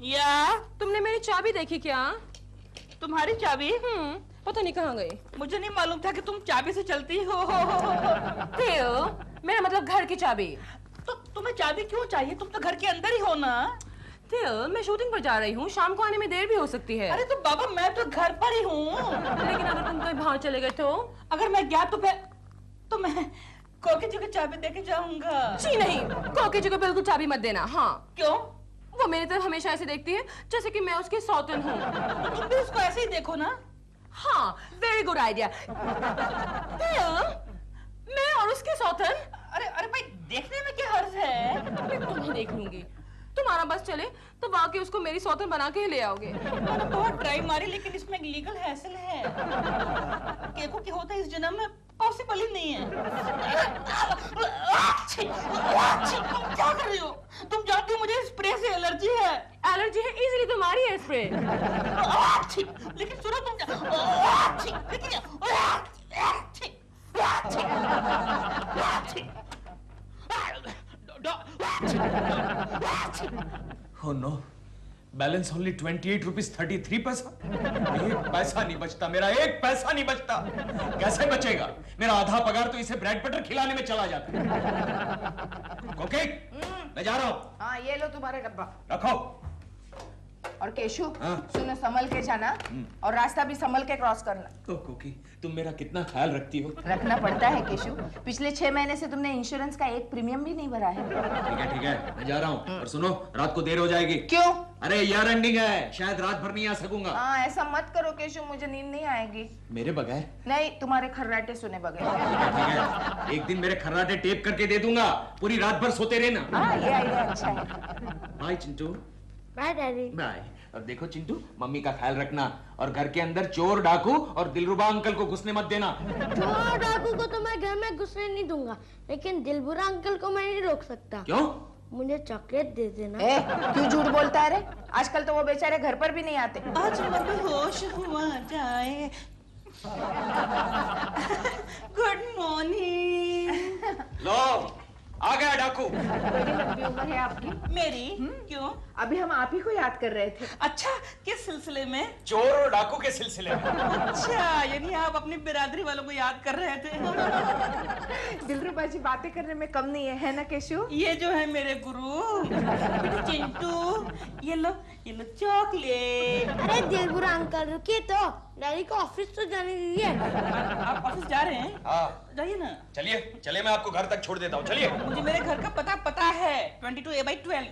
या तुमने मेरी चाबी देखी क्या? तुम्हारी चाबी? पता नहीं कहाँ गई। मुझे नहीं मालूम था कि तुम चाबी से चलती हो। मेरा मतलब घर की चाबी। तो तुम्हें चाबी क्यों चाहिए? तुम तो घर के अंदर ही हो ना। मैं शूटिंग पर जा रही हूँ, शाम को आने में देर भी हो सकती है। अरे तो बाबा मैं तो घर पर ही हूँ। लेकिन अगर तुम कहीं बाहर चले गए तो? अगर मैं गया तो मैं कोकी जी को चाबी देके जाऊंगा। जी नहीं, कोकी जी को बिल्कुल चाबी मत देना। हाँ। क्यों? वो मेरी तरफ हमेशा ऐसे देखती है जैसे कि मैं उसकी सौतन हूँ। तुम भी उसको ऐसे ही देखो ना। हाँ, वेरी गुड आइडिया। मैं और उसकी सौतन? अरे भाई देखने में क्या हर्ज है? मैं तुम्हें देख लूंगी। तुम्हारा बस चले तो वाकई उसको मेरी सौतन बना के ही ले आओगे। मैंने बहुत ट्राई मारी लेकिन इसमें एक लीगल हैसल है। केको की होता इस जन्म में पॉसिबल ही नहीं है। तुम क्या कर रही हो? तुम जानती हो मुझे स्प्रे से एलर्जी है। एलर्जी है इसीलिए तुम्हारी है स्प्रे। लेकिन सुनो तुम Oh no, balance only 28 rupees 33 पैसा। एक पैसा नहीं बचता मेरा, एक पैसा नहीं बचता। कैसे बचेगा? मेरा आधा पगार तो इसे ब्रेड बटर खिलाने में चला जाता है। ओके, मैं जा रहा हूँ। हाँ ये लो तुम्हारा डब्बा रखो। और केशु, हाँ? सुनो संभल के जाना और रास्ता भी संभल के क्रॉस करना। तो कोकी तुम मेरा कितना ख्याल रखती हो। रखना पड़ता है केशु, पिछले 6 महीने से तुमने इंश्योरेंस का एक प्रीमियम भी नहीं भरा है। ठीक है मैं जा रहा हूँ। और सुनो, रात को देर हो जाएगी। क्यों? अरे ईयर एंडिंग है, शायद रात भर नहीं आ सकूंगा। हाँ ऐसा मत करो केशु, मुझे नींद नहीं आएगी। मेरे बगैर? नहीं, तुम्हारे खर्राटे सुने बगैर। ठीक है, एक दिन मेरे खर्राटे टेप करके दे दूंगा, पूरी रात भर सोते रहना। हाँ ये आइडिया अच्छा है। Bye Chintu. Bye daddy. Bye. और देखो चिंटू, मम्मी का ख्याल रखना और घर के अंदर चोर डाकू और दिलरुबा अंकल को घुसने मत देना। चोर डाकू को तो मैं घर में घुसने नहीं दूंगा, लेकिन दिलबुरा अंकल को मैं नहीं रोक सकता। क्यों? मुझे चॉकलेट दे देना। क्यों झूठ बोलता है रे? आजकल तो वो बेचारे घर पर भी नहीं आते। आज मैं होश हुआ जाए। Good morning. लो आ गया डाकू। बड़ी लंबी उम्र है आपकी। मेरी? क्यों? अभी हम आप ही को याद कर रहे थे। अच्छा, किस सिलसिले में? चोर और डाकू के सिलसिले में। अच्छा, यानी आप अपनी बिरादरी वालों को याद कर रहे थे। दिलरुबा जी बातें करने में कम नहीं है ना केशु? ये जो है मेरे गुरु बेटा चिंटू, ये लो चॉकलेट। अरे दिलबुरा अंकल रुकिए तो, डैडी को ऑफिस तो जाने दीजिए। आप ऑफिस जा रहे हैं? हाँ जाइए ना। चलिए मैं आपको घर तक छोड़ देता हूँ। चलिए। मुझे मेरे घर का पता है 22A/12।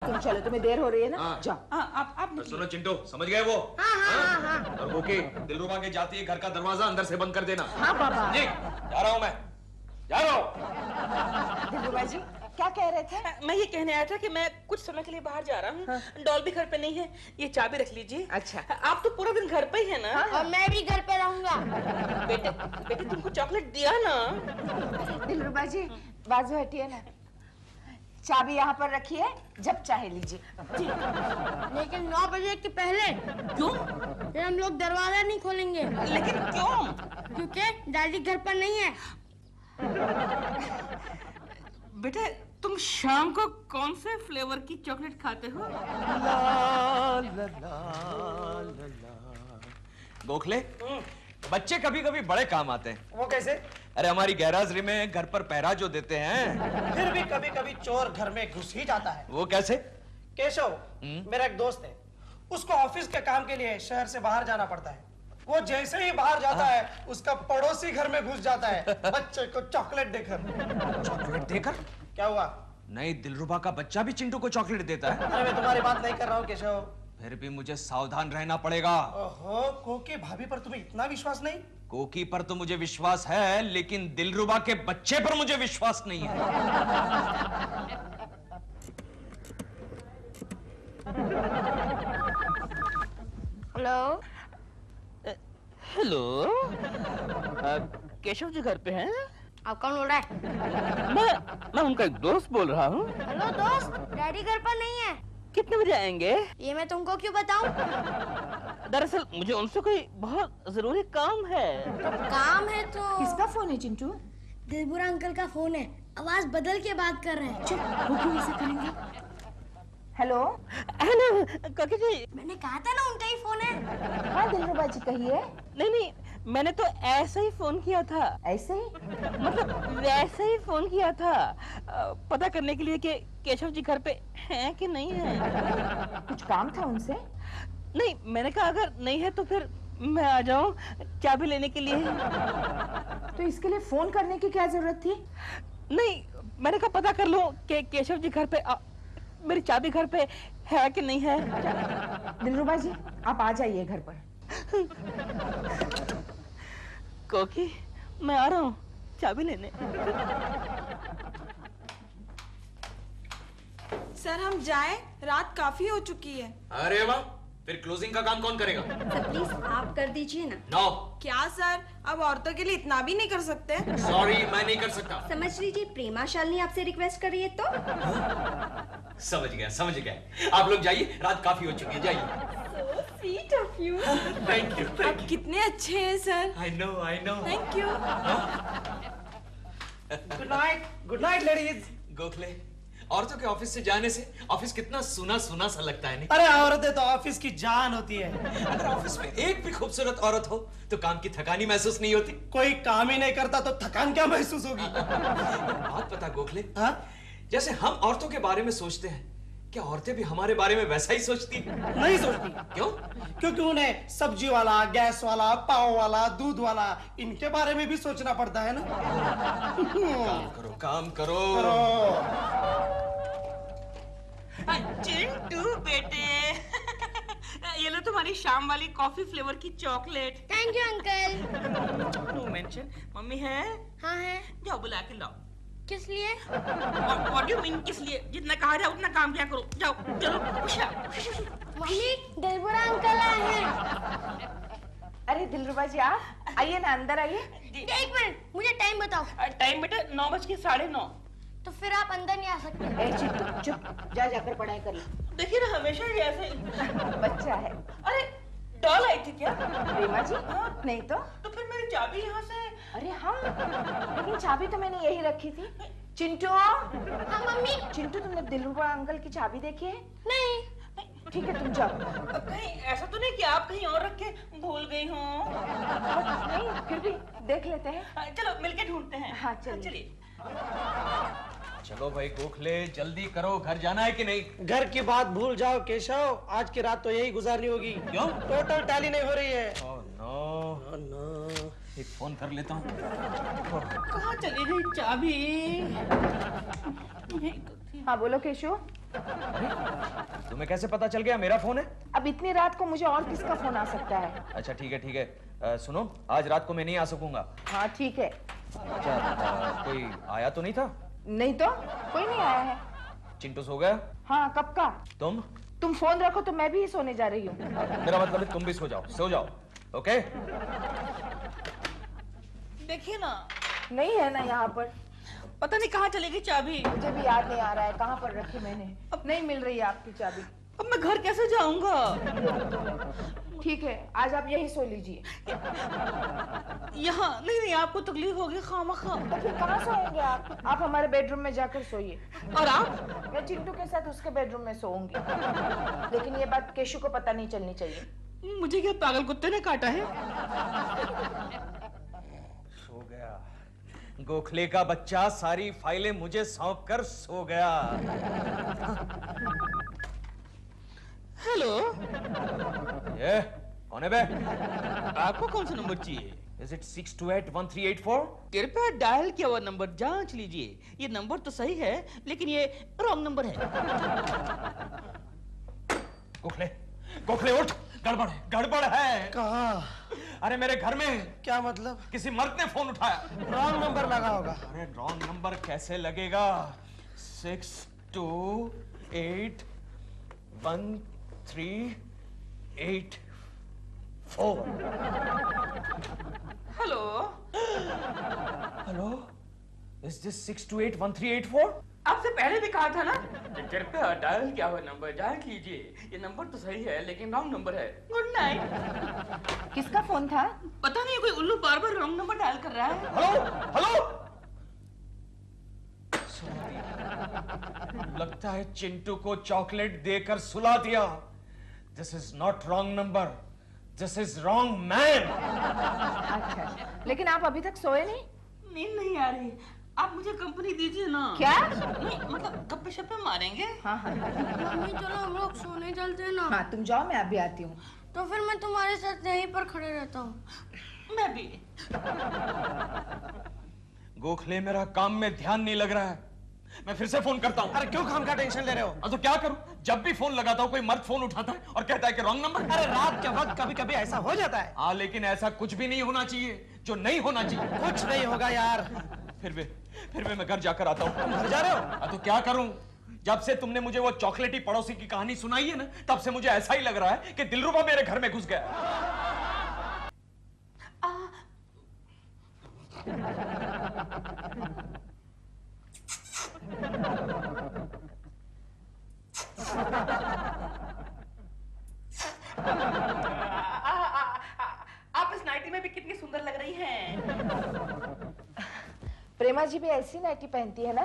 तुम चलो, तुम्हें देर हो रही है ना। हाँ। जाओ। आप तो सुनो चिंटू, समझ गए वो? हाँ। और वो के दिलरुबा के जाती है घर का दरवाजा अंदर से बंद कर देना। हाँ बाबा। जी, जा रहा हूँ मैं। जा रहा हूँ। दिलरुबा जी क्या कह रहे थे? मैं ये कहने आया था कि मैं कुछ समय के लिए बाहर जा रहा हूँ। डॉल भी घर पे नहीं है, ये चाबी रख लीजिए। अच्छा। आप तो पूरा दिन घर पे ही है ना? और मैं भी घर पे रहूंगा। बेटे तुमको चॉकलेट दिया ना। दिलरुबा जी बाजू हटिए ना, चाबी यहाँ पर रखी है, जब चाहे लीजिए। लेकिन 9 बजे के पहले। क्यों? फिर हम लोग दरवाजा नहीं खोलेंगे। लेकिन क्यों? क्योंकि डैडी घर पर नहीं है। बेटे तुम शाम को कौन से फ्लेवर की चॉकलेट खाते हो? गोखले, बच्चे कभी कभी बड़े काम आते हैं। वो कैसे? अरे हमारी गैराजरी में घर पर पहरा जो देते हैं। फिर भी कभी कभी चोर घर में घुस ही जाता है। वो कैसे? केशव मेरा एक दोस्त है, उसको ऑफिस के काम के लिए शहर से बाहर जाना पड़ता है। वो जैसे ही बाहर जाता है, उसका पड़ोसी घर में घुस जाता है बच्चे को चॉकलेट देकर। चॉकलेट देकर? क्या हुआ? नहीं, दिलरुबा का बच्चा भी चिंटू को चॉकलेट देता है। अरे मैं तुम्हारी बात नहीं कर रहा हूँ केशव। फिर भी मुझे सावधान रहना पड़ेगा। ओहो, कोकी भाभी पर तुम्हें इतना विश्वास नहीं? कोकी पर तो मुझे विश्वास है, लेकिन दिलरुबा के बच्चे पर मुझे विश्वास नहीं है। हेलो। हेलो, केशव जी घर पे हैं? आप कौन बोल रहा है? मैं उनका एक दोस्त बोल रहा हूँ। हेलो दोस्त, डैडी घर पर नहीं है। कितने बजे आएंगे? ये मैं तुमको क्यों बताऊं? दरअसल मुझे उनसे कोई बहुत जरूरी काम है। तो काम है तो। किसका फोन है चिंटू? दिलबुरा अंकल का फोन है, आवाज बदल के बात कर रहे हैं। चुप, वो क्यों ऐसा करेंगे? हेलो। कोकी जी, मैंने कहा था ना उनका ही फोन है। हाँ दिलरुबा जी कहिए। नहीं, मैंने तो ऐसे ही फोन किया था। ऐसे ही? मतलब वैसे ही फोन किया था, पता करने के लिए कि केशव जी घर पे हैं कि नहीं है। कुछ काम था उनसे? नहीं, मैंने कहा अगर नहीं है तो फिर मैं आ जाऊं चाबी लेने के लिए। तो इसके लिए फोन करने की क्या जरूरत थी? नहीं, मैंने कहा पता कर लूं कि केशव जी घर पे मेरी चाबी घर पे है कि नहीं है। दिलरुबा जी आप आ जाइए घर पर। कोकी, मैं आ रहा हूँ चाबी लेने। सर हम जाएं, रात काफी हो चुकी है। अरे वाह, फिर क्लोजिंग का काम कौन करेगा? प्लीज आप कर दीजिए ना। नो। क्या सर, अब औरतों के लिए इतना भी नहीं कर सकते? सॉरी, मैं नहीं कर सकता। समझ लीजिए प्रेमा शालिनी आपसे रिक्वेस्ट कर रही है तो। समझ गया। आप लोग जाइए, रात काफी हो चुकी है, जाइए। Sweet of you. Thank you. आप कितने अच्छे हैं sir. I know. Thank you. Good night ladies. Gokhale, औरतों के ऑफिस से जाने से ऑफिस कितना सुना सा लगता है नहीं? अरे औरतें तो ऑफिस की जान होती है। अगर ऑफिस में एक भी खूबसूरत औरत हो तो काम की थकानी महसूस नहीं होती। कोई काम ही नहीं करता तो थकान क्या महसूस होगी? बात पता गोखले, हाँ? जैसे हम औरतों के बारे में सोचते हैं, क्या औरतें भी हमारे बारे में वैसा ही सोचती हैं? नहीं सोचती। क्यों? क्योंकि उन्हें सब्जी वाला, गैस वाला, पाव वाला, दूध वाला, इनके बारे में भी सोचना पड़ता है ना। काम करो। चिंटू बेटे, ये लो तुम्हारी शाम वाली कॉफी फ्लेवर की chocolate. Thank you uncle. No mention. Mummy है? हाँ है। जाओ बुला के लाओ। किस लिए? What do you mean किस लिए? जितना कहा जाए उतना काम किया करो। जाओ चलो। मम्मी दिलबुरा अंकल आए हैं। अरे दिलरुबा जी आप आइए ना, अंदर आइए। एक मिनट, मुझे टाइम बताओ। टाइम बेटा 9:09। तो फिर आप अंदर नहीं आ सकते। ए चिंटू चुप, जा जाकर पढ़ाई कर ले। देखिए ना, हमेशा ही ऐसे। बच्चा है। अरे डॉल आई थी क्या? प्रेमा जी? नहीं तो फिर मेरी चाबी यहाँ से। अरे हाँ, लेकिन चाबी तो मैंने यही रखी थी। चिंटू। हाँ मम्मी। चिंटू तुमने दिलरुबा अंकल की चाबी देखी है? नहीं। ठीक है तुम जाओ। कहीं ऐसा तो नहीं कि आप कहीं और रख के भूल गई हो? नहीं फिर भी देख लेते हैं। चलो मिलके ढूंढते हैं। हाँ, चलिए। चलो भाई गोखले, जल्दी करो, घर जाना है कि नहीं? घर की बात भूल जाओ केशव, आज की रात तो यही गुजारनी होगी। क्यों? टोटल टैली नहीं हो रही है। Oh no. एक फोन कर लेता हूँ। कहाँ चली गई चाबी? हाँ बोलो केशव। तुम्हें कैसे पता चल गया मेरा फोन है? अब इतनी रात को मुझे और किसका फोन आ सकता है? अच्छा ठीक है। सुनो, आज रात को मैं नहीं आ सकूंगा। हाँ ठीक है। अच्छा, कोई आया तो नहीं था? नहीं तो कोई नहीं आया है। चिंटू सो गया? हाँ कब का? तुम फोन रखो तो मैं भी सोने जा रही हूँ। मेरा मतलब है तुम भी सो जाओ। ओके? देखिए ना, नहीं है ना यहाँ पर। पता नहीं कहाँ चली गई चाबी। मुझे भी याद नहीं आ रहा है कहाँ पर रखी मैंने। अब नहीं मिल रही है आपकी चाबी। अब मैं घर कैसे जाऊंगा? ठीक है, आज आप यही सो लीजिए। यहाँ नहीं, आपको तकलीफ होगी खामखा। तो फिर कहाँ सोएंगे आप? आप हमारे बेडरूम में जाकर सोइए। और आप? मैं चिंटू के साथ उसके बेडरूम में सोऊंगी। लेकिन ये बात केशु को पता नहीं चलनी चाहिए। मुझे क्या पागल कुत्ते ने काटा है? सो गया। गोखले का बच्चा सारी फाइलें मुझे सौंप कर सो गया। हेलो, ये कौन है बे? आपको कौन सा नंबर चाहिए? Is it 6281384? कृपया डायल किया हुआ नंबर जांच लीजिए। ये नंबर तो सही है, लेकिन ये रॉन्ग नंबर है। गोखले उठ, गड़बड़ है। कहाँ? अरे मेरे घर में। क्या मतलब? किसी मर्द ने फोन उठाया। रॉन्ग नंबर लगा होगा। अरे रॉन्ग नंबर कैसे लगेगा? 6281384। Hello, is this 6281384? आपसे पहले भी कहा था ना, कृपया डायल किया हुआ नंबर जांच लीजिए। ये नंबर तो सही है, लेकिन रॉन्ग नंबर है। Good night. किसका फोन था? पता नहीं, कोई उल्लू बार बार रॉन्ग नंबर डायल कर रहा है। हेलो। लगता है चिंटू को चॉकलेट देकर सुला दिया। This is not wrong number, this is wrong man. अच्छा, लेकिन आप अभी तक सोए नहीं? नींद नहीं आ रही, आप मुझे कंपनी दीजिए ना। क्या? नहीं मतलब गप्पे शप्पे मारेंगे। हाँ हाँ मम्मी चलो हम लोग सोने चलते हैं ना। हाँ, तुम जाओ, मैं अभी आती हूँ। तो फिर मैं तुम्हारे साथ यहीं पर खड़े रहता हूँ। मैं भी। गोखले, मेरा काम में ध्यान नहीं लग रहा है, मैं फिर से फोन करता हूँ। अरे क्यों खाम का टेंशन ले रहे हो? तो क्या करूं? जब भी फोन लगाता हूं कोई मर्द फोन उठाता है और कहता है कि रॉन्ग नंबर। अरे रात के वक्त कभी कभी ऐसा हो जाता है। हाँ, लेकिन ऐसा कुछ भी नहीं होना चाहिए जो नहीं होना चाहिए। कुछ नहीं होगा यार। फिर भी मैं घर जाकर आता हूँ। तुम घर जा रहे हो? तो क्या करूं? जब से तुमने मुझे वो चॉकलेटी पड़ोसी की कहानी सुनाई है ना, तब से मुझे ऐसा ही लग रहा है कि दिलरुबा मेरे घर में घुस गया। आप इस नाइटी में भी कितनी सुंदर लग रही हैं। प्रेमा जी भी ऐसी नाइटी पहनती है ना?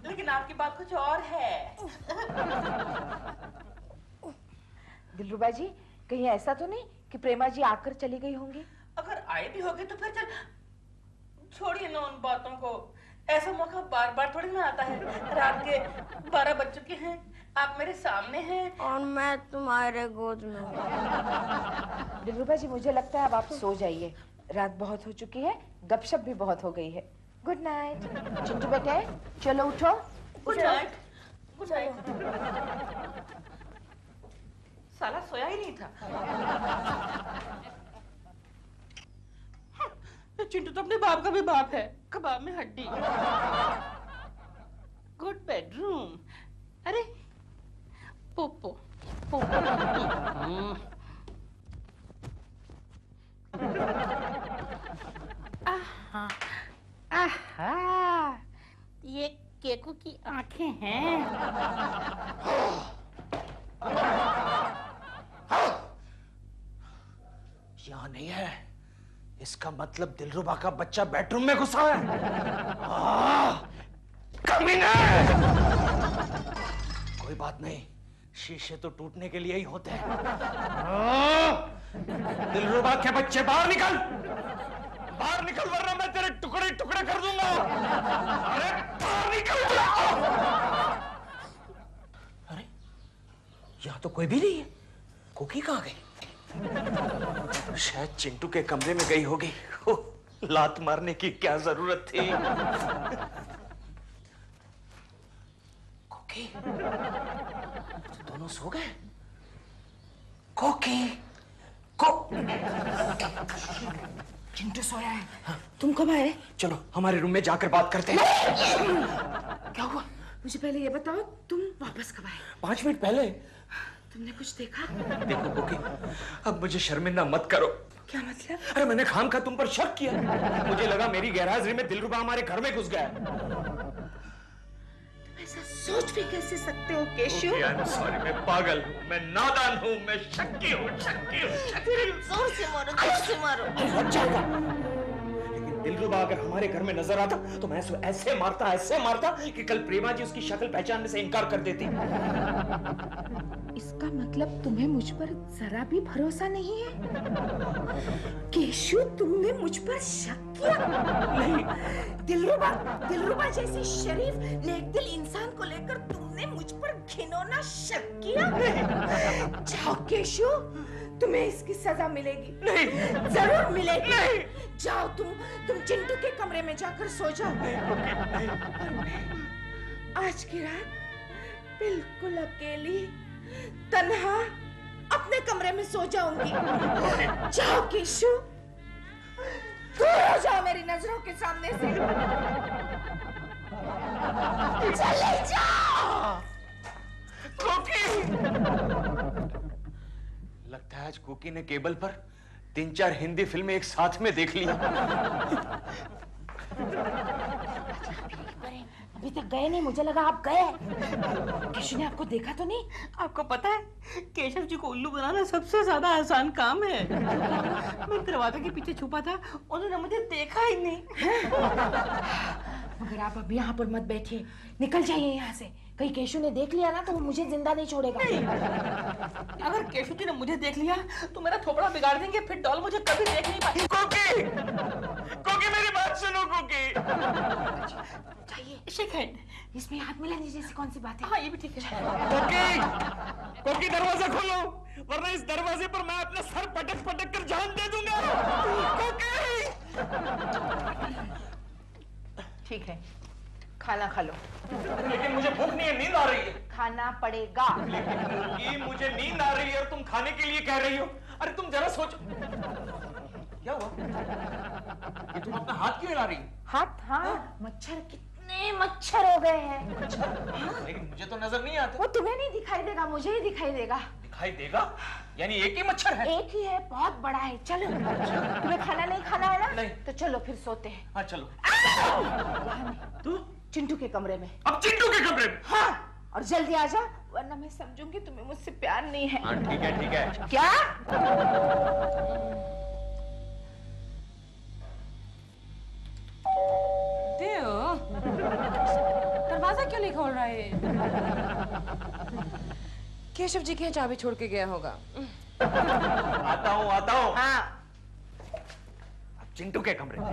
लेकिन आपकी बात कुछ और है। दिलरुबा जी, कहीं ऐसा तो नहीं कि प्रेमा जी आकर चली गई होंगी? अगर आए भी होगे तो फिर चल छोड़िए ना उन बातों को। ऐसा मौका बार बार थोड़ी ना आता है। रात के 12 बज चुके हैं, आप मेरे सामने हैं और मैं तुम्हारे गोद में हूँ। दिलरुबा जी, मुझे लगता है अब आप सो जाइए, रात बहुत हो चुकी है, गपशप भी बहुत हो गई है। Good night. चिंटू बेटे, चलो उठो। Good night. Good night. साला सोया ही नहीं था। चिंटू तो अपने बाप का भी बाप है, कबाब में हड्डी। Good bedroom. अरे पोपो पोपो। आहा, आहा, ये केकू की आंखें हैं। यहाँ नहीं है, इसका मतलब दिलरुबा का बच्चा बेडरूम में घुसा है। कमीना! कोई बात नहीं, शीशे तो टूटने के लिए ही होते हैं। दिलरुबा के बच्चे बाहर निकल, बाहर निकल, वरना मैं तेरे टुकड़े टुकड़े कर दूंगा। अरे बाहर निकल! अरे यहाँ तो कोई भी नहीं है। कुकी कहाँ गई? शायद चिंटू के कमरे में गई होगी। लात मारने की क्या जरूरत थी? कोकी, तो दोनों सो गए? कोकी, चिंटू सोया है। हाँ। तुम कब आए? चलो हमारे रूम में जाकर बात करते हैं। क्या हुआ? मुझे पहले ये बताओ, तुम वापस कब आए? 5 मिनट पहले। तुमने कुछ देखा? देखो कोकी, अब मुझे शर्मिंदा मत करो। क्या मतलब? अरे मैंने खाम खा तुम पर शक किया। मुझे लगा मेरी गैरहाजिरी में दिलरुबा हमारे घर में घुस गया। तुम ऐसा सोच भी कैसे सकते हो केशु? आई एम सॉरी, मैं पागल हूँ, मैं नादान हूँ, मैं शक्की हूँ। जोर से मारो, जोर से मारो। लग जाएगा। लेकिन दिलरुबा अगर हमारे घर में नजर आता तो मैं उसको ऐसे मारता कि कल प्रेमा जी उसकी शक्ल पहचानने से इनकार कर देती। इसका मतलब तुम्हें मुझ पर जरा भी भरोसा नहीं है? केशु, तुमने मुझ पर शक किया? नहीं। दिलरुबा जैसी शरीफ नेकदिल इंसान को लेकर तुमने मुझ पर घिनौना शक किया? जाओ केशु, तुम्हें इसकी सजा मिलेगी। नहीं, जरूर मिलेगी। नहीं। जाओ, तुम चिंटू के कमरे में जाकर सो जाओ। और मैं आज की रात बिल्कुल अकेली तन्हा अपने कमरे में सो जाऊंगी। जाओ केशु, दूर हो जाओ मेरी नजरों के सामने से। चले जाओ। कोकी! लगता है आज कोकी ने केबल पर 3-4 हिंदी फिल्में एक साथ में देख ली। अभी तक गए नहीं, मुझे लगा आप गए। केशव ने आपको देखा तो नहीं? आपको पता है केशव जी को उल्लू बनाना सबसे ज्यादा आसान काम है। मैं दरवाजे के पीछे छुपा था, उन्होंने मुझे देखा ही नहीं। मगर आप अभी यहाँ पर मत बैठिए, निकल जाइए यहाँ से। कहीं केशव ने देख लिया ना तो वो मुझे जिंदा नहीं छोड़ेगा। अगर केशव जी ने मुझे देख लिया तो मेरा थोपड़ा बिगाड़ देंगे, फिर डॉल मुझे कभी देख नहीं पाएगी। कोकी, कोकी मेरी बात सुनो कोकी। चाहिए शेक हैंड। इसमें हाथ मिलाने जैसी कौन सी बात है? हाँ ये भी ठीक है। कोकी, कोकी दरवाजा खोलो, वरना इस दरवाजे पर मैं अपना सर पटक पटक कर जान दे दूंगा। कोकी। ठीक है, खाना खा लो। लेकिन मुझे भूख नहीं है, नींद आ रही है। खाना पड़ेगा। लेकिन कोकी मुझे नींद आ रही है और तुम खाने के लिए कह रही हो। अरे तुम जरा सोचो। क्या हुआ? ये तुम अपना हाथ क्यों हिला रही हो? हाथ? हाँ, मच्छर, कितने मच्छर हो गए हैं। लेकिन मुझे तो नजर नहीं आते। वो तुम्हें नहीं दिखाई देगा, मुझे ही दिखाई देगा। दिखाई देगा? यानी एक ही मच्छर है? एक ही है, बहुत बड़ा है। चलो, तुम्हें खाना नहीं खाना है ना? नहीं। तो चलो फिर सोते हैं। हाँ चलो। तू चिंटू के कमरे में। अब चिंटू के कमरे में? हाँ, और जल्दी आ जा, वरना मैं समझूंगी तुम्हें मुझसे प्यार नहीं है। हाँ ठीक है, ठीक है। क्या? दरवाजा क्यों नहीं खोल रहा है? केशव जी के यहाँ चाबी छोड़ के गया होगा। आता हूँ, आता हूँ। हाँ। अब चिंटू के कमरे में।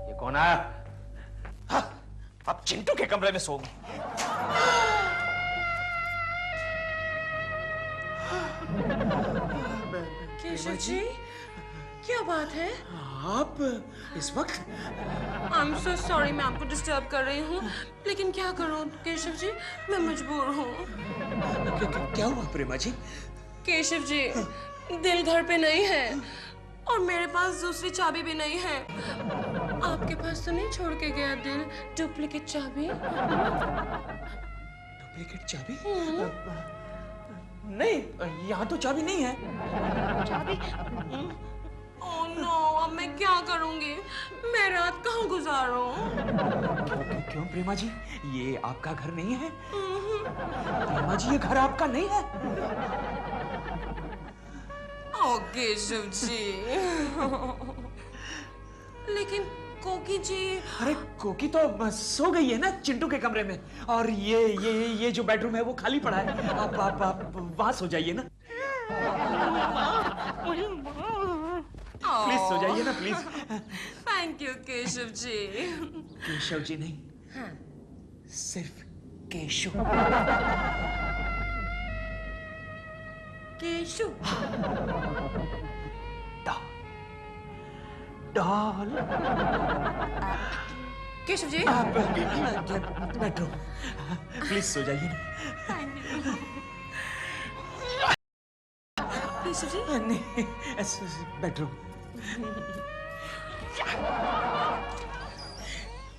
ये कौन आया? हाँ, अब चिंटू के कमरे में सोऊंगी। केशव जी, क्या बात है? आप इस वक्त? आई एम सो सॉरी, मैं आपको डिस्टर्ब कर रही हूँ, लेकिन क्या करूँ केशव जी, मैं मजबूर हूँ। क्या हुआ प्रेमा जी? केशव जी, दिल घर पे नहीं है और मेरे पास दूसरी चाबी भी नहीं है। आपके पास तो नहीं छोड़ के गया दिल डुप्लीकेट चाबी? डुप्लीकेट चाबी? नहीं, यहाँ तो चाबी नहीं है। चाबी? ओह नो, अब मैं क्या करूंगी? मैं रात कहाँ गुजारूं? क्यों प्रेमा जी, ये आपका घर नहीं है? प्रेमा जी, ये घर आपका नहीं है? ओह केशव जी। लेकिन कोकी जी। अरे कोकी तो सो गई है ना चिंटू के कमरे में, और ये जो बेडरूम है वो खाली पड़ा है। आप वहां सो जाइए ना। प्लीज सो जाइए ना, please. Thank you Keshav ji. Keshav ji नहीं, हाँ, सिर्फ Keshav. Keshav? Doll. Keshav ji? Bedroom, please सो जाइए ना। केशव जी? नहीं, बेडरूम।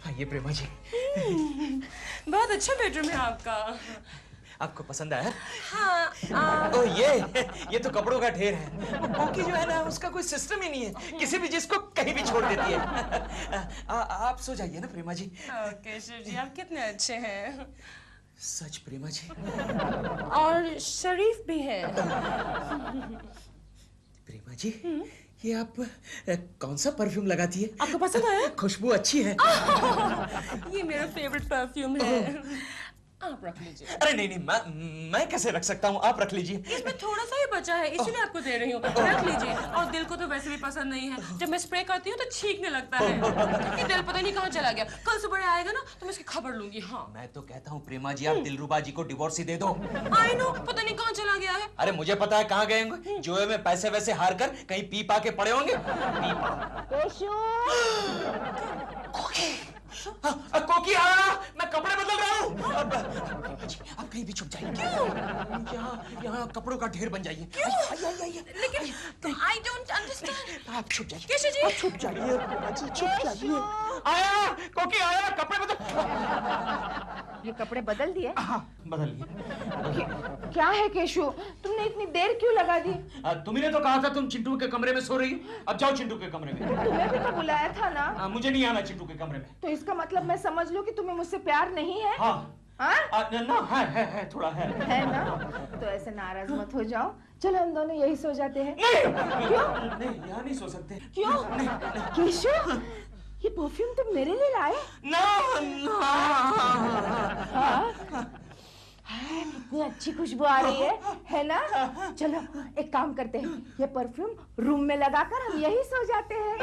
आइए प्रेमा जी। बहुत अच्छा बेडरूम है आपका। आपको पसंद आया? हाँ। ओ ये तो कपड़ों का ढेर है। वो कोकी जो है ना, उसका कोई सिस्टम ही नहीं है, किसी भी चीज को कहीं भी छोड़ देती है। आप सो जाइए ना प्रेमा जी। केशव जी, आप कितने अच्छे हैं। सच प्रेमा जी। और शरीफ भी है। प्रेमा जी, ये आप कौन सा परफ्यूम लगाती है? आपको पसंद आया? खुशबू अच्छी है। ये मेरा फेवरेट परफ्यूम है। आप रख लीजिए। अरे नहीं, मैं कैसे रख सकता हूँ, आप रख लीजिए। इसमें थोड़ा सा ही बचा है, इसीलिए आपको दे रही हूँ। रख लीजिए। और दिल को तो वैसे भी पसंद नहीं है, जब मैं स्प्रे करती हूँ तो छींकने लगता है। ये दिल पता नहीं कहाँ चला गया। कल सुबह आएगा ना तो मैं इसकी खबर लूंगी। हाँ, मैं तो कहता हूँ प्रेमा जी, आप दिलरुबा जी को डिवोर्स ही दे दो। आई नो, पता नहीं कहाँ चला गया है। अरे मुझे पता है कहाँ गए होंगे, जुए में पैसे वैसे हार कर कहीं पी पा के पड़े होंगे। कोकी आया, मैं कपड़े बदल रहा हूँ। आप कहीं भी छुप जाइए। क्यों? यहाँ कपड़ों का ढेर बन जाइए। लेकिन आई डोंट अंडरस्टैंड। आप छुप जाइए। केशव जी? छुप जाइए, छुप जाइए। आया, कोकी आया, कपड़े बदल। ये कपड़े बदल दिए? हाँ बदल लिए। क्या है केशु, तुमने इतनी देर क्यों लगा दी? तुम्ही तो कहा था तुम चिंटू के कमरे में सो रही हो, अब जाओ चिंटू के कमरे में। तुम्हें भी तो बुलाया था ना। मुझे नहीं आना चिंटू के कमरे में। तो इसका मतलब मैं समझ लूं कि तुम्हें मुझसे प्यार नहीं है? हाँ हाँ? ना है थोड़ा है ना? तो ऐसे नाराज मत हो जाओ, चलो हम दोनों यही सो जाते हैं। नहीं क्यों? नहीं यहाँ नहीं सो सकते। क्यों? केशु, ये परफ्यूम तुम मेरे लिए लाए? ना हाँ? कितनी अच्छी खुशबू आ रही है ना? चलो एक काम करते हैं, ये परफ्यूम रूम में लगाकर हम यही सो जाते हैं।